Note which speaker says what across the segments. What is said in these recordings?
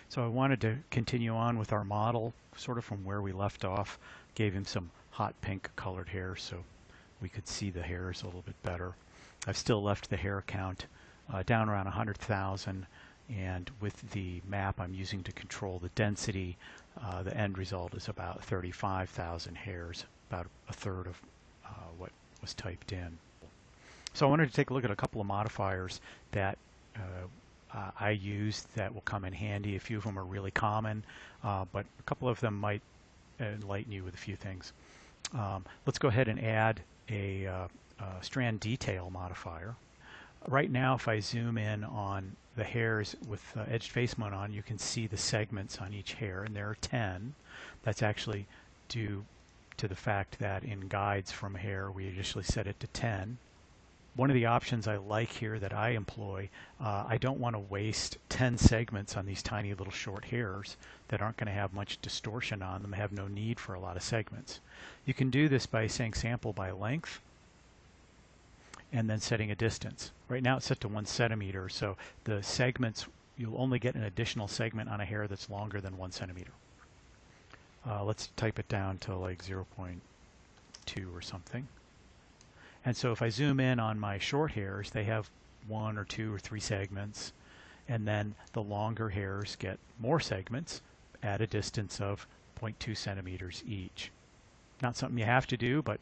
Speaker 1: So I wanted to continue on with our model sort of from where we left off. Gave him some hot pink colored hair so we could see the hairs a little bit better. I've still left the hair count down around 100,000, and with the map I'm using to control the density, the end result is about 35,000 hairs, about a third of what was typed in. So I wanted to take a look at a couple of modifiers that I use that will come in handy. A few of them are really common, but a couple of them might enlighten you with a few things. Let's go ahead and add a strand detail modifier. Right now, if I zoom in on the hairs with edged face mode on, you can see the segments on each hair, and there are 10. That's actually due to the fact that in guides from hair, we usually set it to 10. One of the options I like here that I employ, I don't want to waste 10 segments on these tiny little short hairs that aren't going to have much distortion on them, have no need for a lot of segments. You can do this by saying sample by length and then setting a distance. Right now it's set to 1 centimeter, so the segments, you'll only get an additional segment on a hair that's longer than 1 centimeter. Let's type it down to like 0.2 or something. And so if I zoom in on my short hairs, they have 1 or 2 or 3 segments, and then the longer hairs get more segments at a distance of 0.2 centimeters each. Not something you have to do, but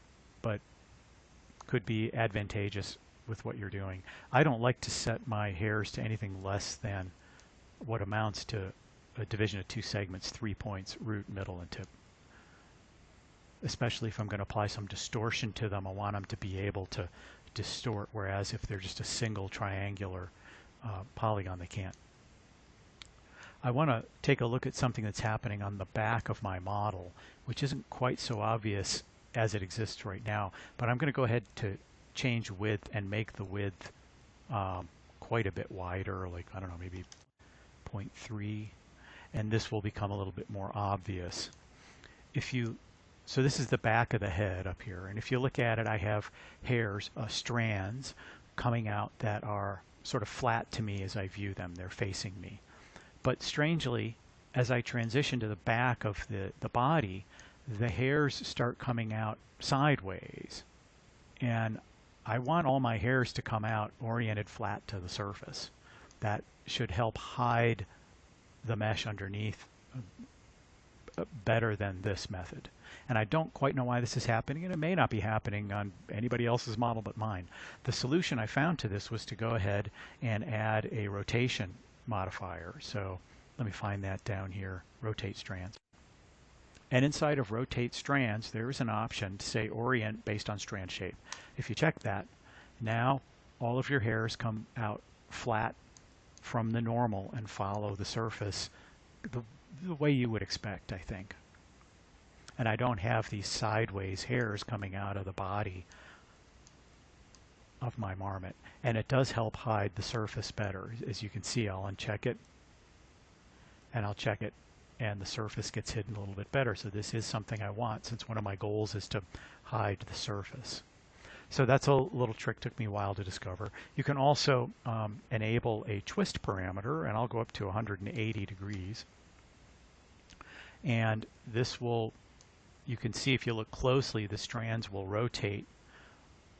Speaker 1: could be advantageous with what you're doing. I don't like to set my hairs to anything less than what amounts to a division of 2 segments, 3 points, root, middle, and tip. Especially if I'm going to apply some distortion to them, I want them to be able to distort, whereas if they're just a single triangular polygon, they can't. I want to take a look at something that's happening on the back of my model, which isn't quite so obvious as it exists right now, but I'm going to go ahead to change width and make the width quite a bit wider, like, I don't know, maybe 0.3, and this will become a little bit more obvious. So this is the back of the head up here, and if you look at it, I have hairs, strands, coming out that are sort of flat to me as I view them. They're facing me. But strangely, as I transition to the back of the body, the hairs start coming out sideways. And I want all my hairs to come out oriented flat to the surface. That should help hide the mesh underneath better than this method. And I don't quite know why this is happening, and it may not be happening on anybody else's model but mine. The solution I found to this was to go ahead and add a rotation modifier. So let me find that down here, rotate strands. And inside of rotate strands, there is an option to say orient based on strand shape. If you check that, now all of your hairs come out flat from the normal and follow the surface the way you would expect, I think. And I don't have these sideways hairs coming out of the body of my marmot. And it does help hide the surface better. As you can see, I'll uncheck it, and I'll check it, and the surface gets hidden a little bit better. So this is something I want, since one of my goals is to hide the surface. So that's a little trick, took me a while to discover. You can also enable a twist parameter, and I'll go up to 180 degrees. And this will, you can see if you look closely, the strands will rotate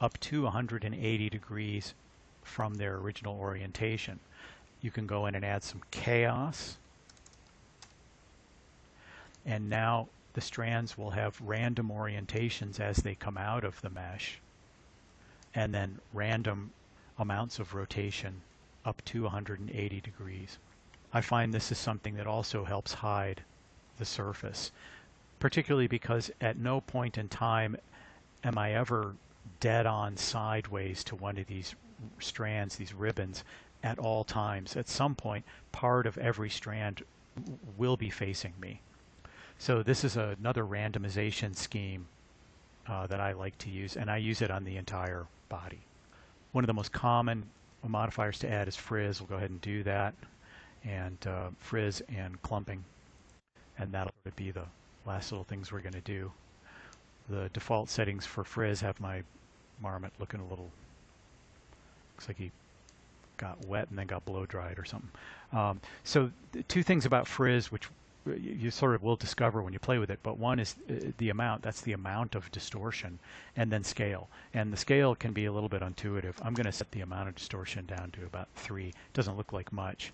Speaker 1: up to 180 degrees from their original orientation. You can go in and add some chaos. And now the strands will have random orientations as they come out of the mesh, and then random amounts of rotation up to 180 degrees. I find this is something that also helps hide the surface, particularly because at no point in time am I ever dead on sideways to one of these strands, these ribbons, at all times. At some point, part of every strand will be facing me. So this is another randomization scheme that I like to use, and I use it on the entire body. One of the most common modifiers to add is frizz. We'll go ahead and do that, and frizz and clumping, and that'll be the last little things we're going to do. The default settings for frizz have my marmot looking a little, looks like he got wet and then got blow dried or something. So two things about frizz, which you sort of will discover when you play with it, but one is the amount. That's the amount of distortion, and then scale. And the scale can be a little bit intuitive. I'm going to set the amount of distortion down to about 3. It doesn't look like much.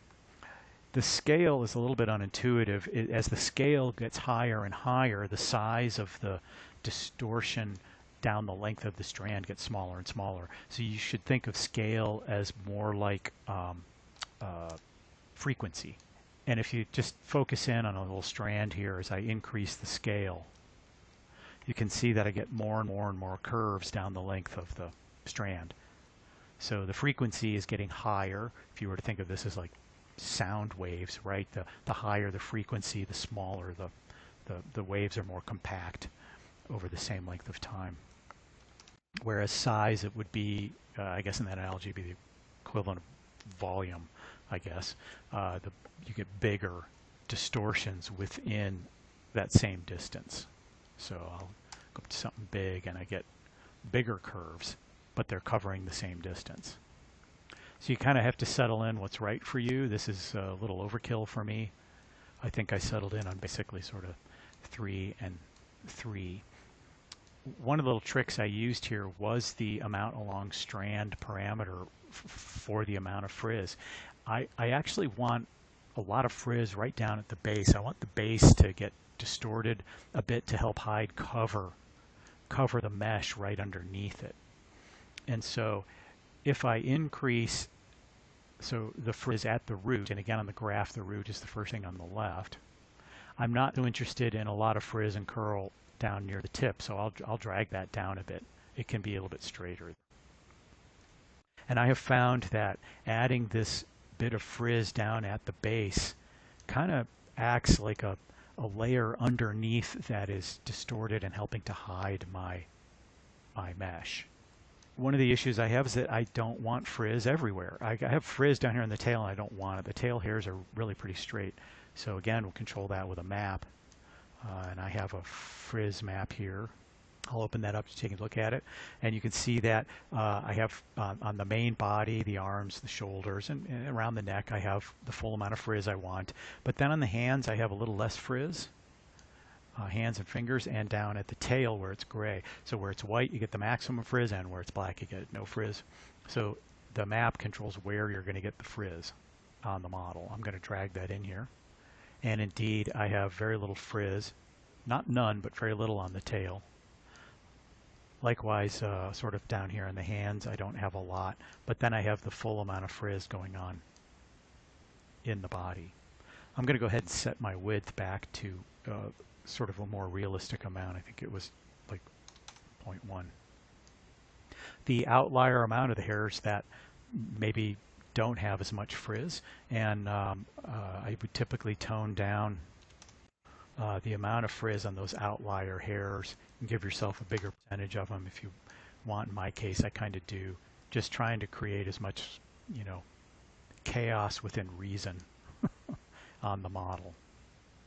Speaker 1: The scale is a little bit unintuitive. As the scale gets higher and higher, the size of the distortion down the length of the strand gets smaller and smaller. So you should think of scale as more like frequency. And if you just focus in on a little strand here as I increase the scale, you can see that I get more and more and more curves down the length of the strand. So the frequency is getting higher. If you were to think of this as like sound waves, right? The higher the frequency, the smaller the waves are more compact over the same length of time. Whereas size, it would be, I guess in that analogy, be the equivalent of volume, I guess. You get bigger distortions within that same distance. So I'll go up to something big and I get bigger curves, but they're covering the same distance. So you kind of have to settle in what's right for you. This is a little overkill for me. I think I settled in on basically sort of 3 and 3. One of the little tricks I used here was the amount along strand parameter for the amount of frizz. I actually want a lot of frizz right down at the base. I want the base to get distorted a bit to help hide cover the mesh right underneath it. And so if I increase the frizz at the root, and again on the graph the root is the first thing on the left, I'm not so interested in a lot of frizz and curl down near the tip, so I'll drag that down a bit. It can be a little bit straighter. And I have found that adding this bit of frizz down at the base kind of acts like a layer underneath that is distorted and helping to hide my mesh. One of the issues I have is that I don't want frizz everywhere. I have frizz down here on the tail and I don't want it. The tail hairs are really pretty straight. So again, we'll control that with a map. And I have a frizz map here. I'll open that up to take a look at it. And you can see that I have on the main body, the arms, the shoulders, and around the neck, I have the full amount of frizz I want. But then on the hands, I have a little less frizz. Hands and fingers, and down at the tail where it's gray. So where it's white, you get the maximum frizz, and where it's black, you get no frizz. So the map controls where you're going to get the frizz on the model. I'm going to drag that in here. And indeed, I have very little frizz. Not none, but very little on the tail. Likewise, sort of down here in the hands, I don't have a lot. But then I have the full amount of frizz going on in the body. I'm going to go ahead and set my width back to sort of a more realistic amount. I think it was like 0.1. The outlier amount of the hairs that maybe don't have as much frizz, and I would typically tone down the amount of frizz on those outlier hairs and give yourself a bigger percentage of them if you want. In my case, I kind of do, just trying to create as much, chaos within reason on the model.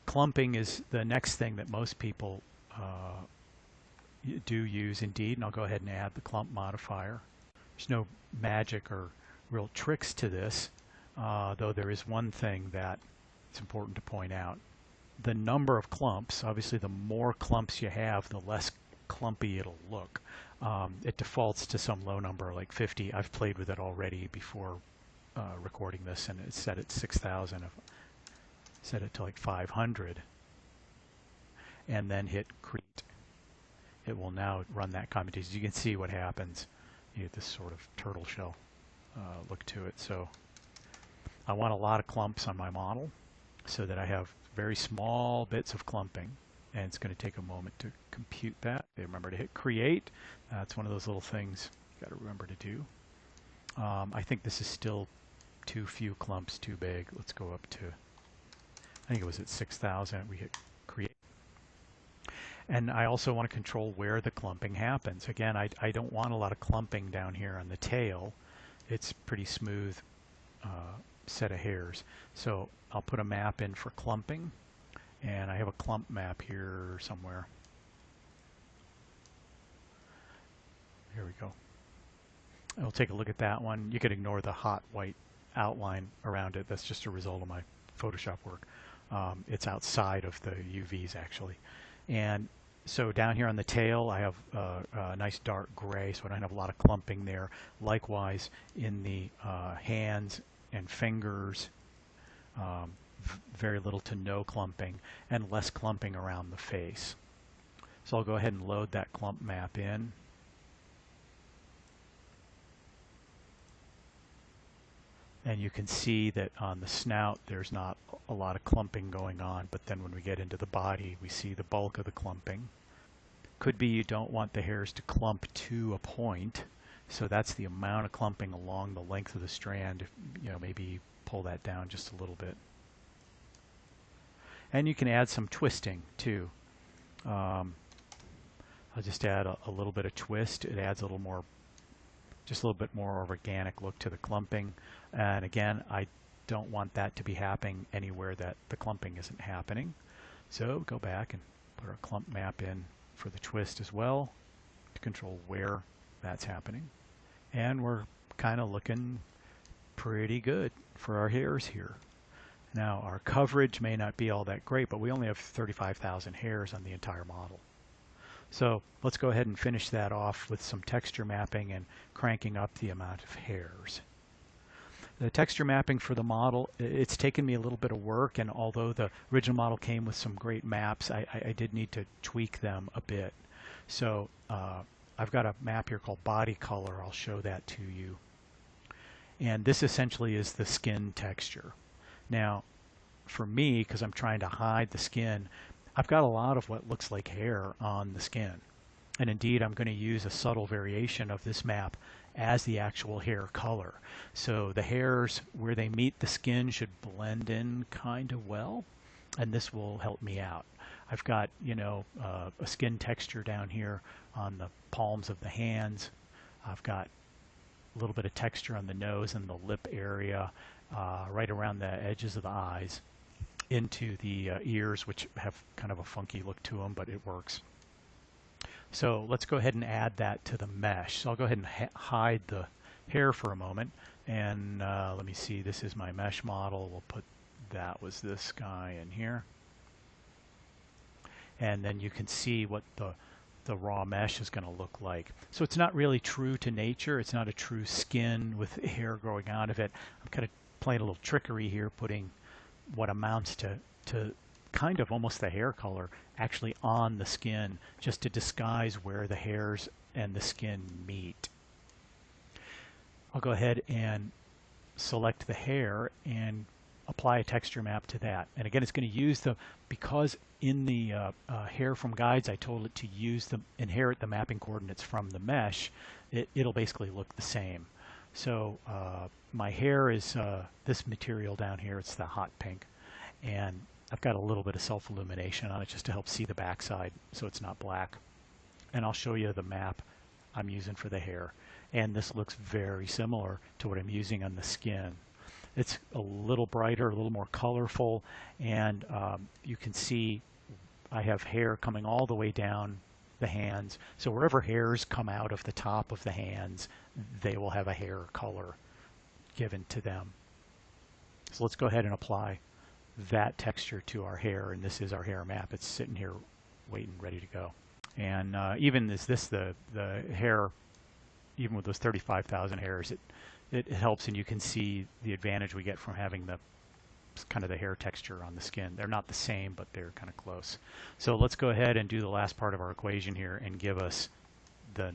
Speaker 1: Clumping is the next thing that most people do use indeed, and I'll go ahead and add the clump modifier. There's no magic or real tricks to this, though there is one thing that it's important to point out. The number of clumps, obviously the more clumps you have, the less clumpy it'll look. It defaults to some low number like 50. I've played with it already before recording this, and it's set at 6,000. Set it to like 500 and then hit create. It will now run that computation. You can see what happens. You get this sort of turtle shell look to it. So I want a lot of clumps on my model so that I have very small bits of clumping, and it's going to take a moment to compute that. Remember to hit create. That's one of those little things you got to remember to do. I think this is still too few clumps, too big. Let's go up to, I think it was at 6,000. We hit create. And I also want to control where the clumping happens. Again, I don't want a lot of clumping down here on the tail. It's pretty smooth set of hairs. So I'll put a map in for clumping, and I have a clump map here somewhere. Here we go. I'll take a look at that one. You could ignore the hot white outline around it. That's just a result of my Photoshop work. It's outside of the UVs actually. And so down here on the tail I have a nice dark gray, so I don't have a lot of clumping there. Likewise in the hands and fingers, very little to no clumping, and less clumping around the face. So I'll go ahead and load that clump map in. And you can see that on the snout there's not a lot of clumping going on, but then when we get into the body we see the bulk of the clumping. Could be you don't want the hairs to clump to a point, so that's the amount of clumping along the length of the strand. You know, maybe pull that down just a little bit. And you can add some twisting too. I'll just add a little bit of twist. It adds a little more, just a little bit more organic look to the clumping. And again, I don't want that to be happening anywhere that the clumping isn't happening. So go back and put our clump map in for the twist as well to control where that's happening. And we're kind of looking pretty good for our hairs here. Now our coverage may not be all that great, but we only have 35,000 hairs on the entire model. So let's go ahead and finish that off with some texture mapping and cranking up the amount of hairs. The texture mapping for the model, it's taken me a little bit of work, and although the original model came with some great maps, I did need to tweak them a bit. So I've got a map here called body color. I'll show that to you. And this essentially is the skin texture. Now for me, because I'm trying to hide the skin, I've got a lot of what looks like hair on the skin. And indeed, I'm going to use a subtle variation of this map as the actual hair color. So the hairs where they meet the skin should blend in kind of well, and this will help me out. I've got, you know, a skin texture down here on the palms of the hands. I've got a little bit of texture on the nose and the lip area, right around the edges of the eyes, into the ears, which have kind of a funky look to them, but it works. So let's go ahead and add that to the mesh. So I'll go ahead and hide the hair for a moment, and let me see, this is my mesh model. We'll put, that was this guy in here. And then you can see what the raw mesh is going to look like. So it's not really true to nature. It's not a true skin with hair growing out of it. I'm kind of playing a little trickery here, putting what amounts to kind of almost the hair color actually on the skin, just to disguise where the hairs and the skin meet. I'll go ahead and select the hair and apply a texture map to that. And again, it's going to use the, because in the hair from guides I told it to use the, inherit the mapping coordinates from the mesh, it'll basically look the same. So my hair is this material down here. It's the hot pink, and I've got a little bit of self-illumination on it just to help see the backside so it's not black. And I'll show you the map I'm using for the hair. And this looks very similar to what I'm using on the skin. It's a little brighter, a little more colorful, and you can see I have hair coming all the way down the hands. So wherever hairs come out of the top of the hands, they will have a hair color given to them. So let's go ahead and apply that texture to our hair, and this is our hair map. It's sitting here waiting, ready to go. And even is this the hair, even with those 35,000 hairs, it helps, and you can see the advantage we get from having the kind of the hair texture on the skin. They're not the same, but they're kind of close. So let's go ahead and do the last part of our equation here and give us the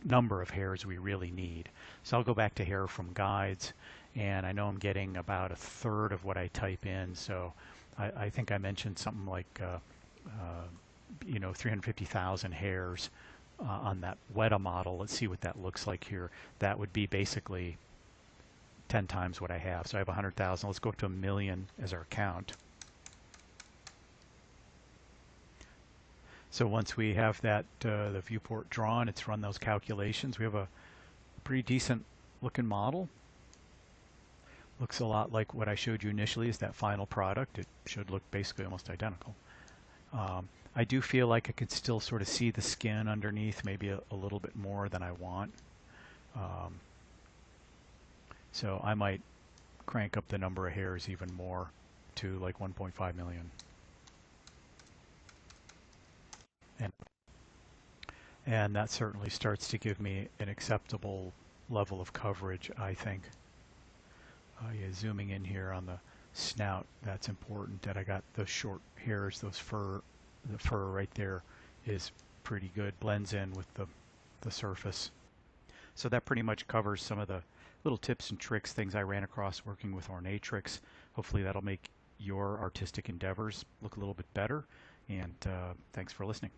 Speaker 1: number of hairs we really need. So I'll go back to hair from guides, and I know I'm getting about a third of what I type in, so I think I mentioned something like you know, 350,000 hairs on that Weta model. Let's see what that looks like here. That would be basically 10 times what I have. So I have 100,000. Let's go up to 1 million as our count. So once we have that the viewport drawn, it's run those calculations. We have a pretty decent looking model. Looks a lot like what I showed you initially is that final product. It should look basically almost identical. I do feel like I could still sort of see the skin underneath, maybe a little bit more than I want. So I might crank up the number of hairs even more to like 1.5 million. And that certainly starts to give me an acceptable level of coverage, I think. Yeah, zooming in here on the snout, that's important that I got those short hairs, the fur right there is pretty good, blends in with the surface. So that pretty much covers some of the little tips and tricks, things I ran across working with Ornatrix. Hopefully that'll make your artistic endeavors look a little bit better, and thanks for listening.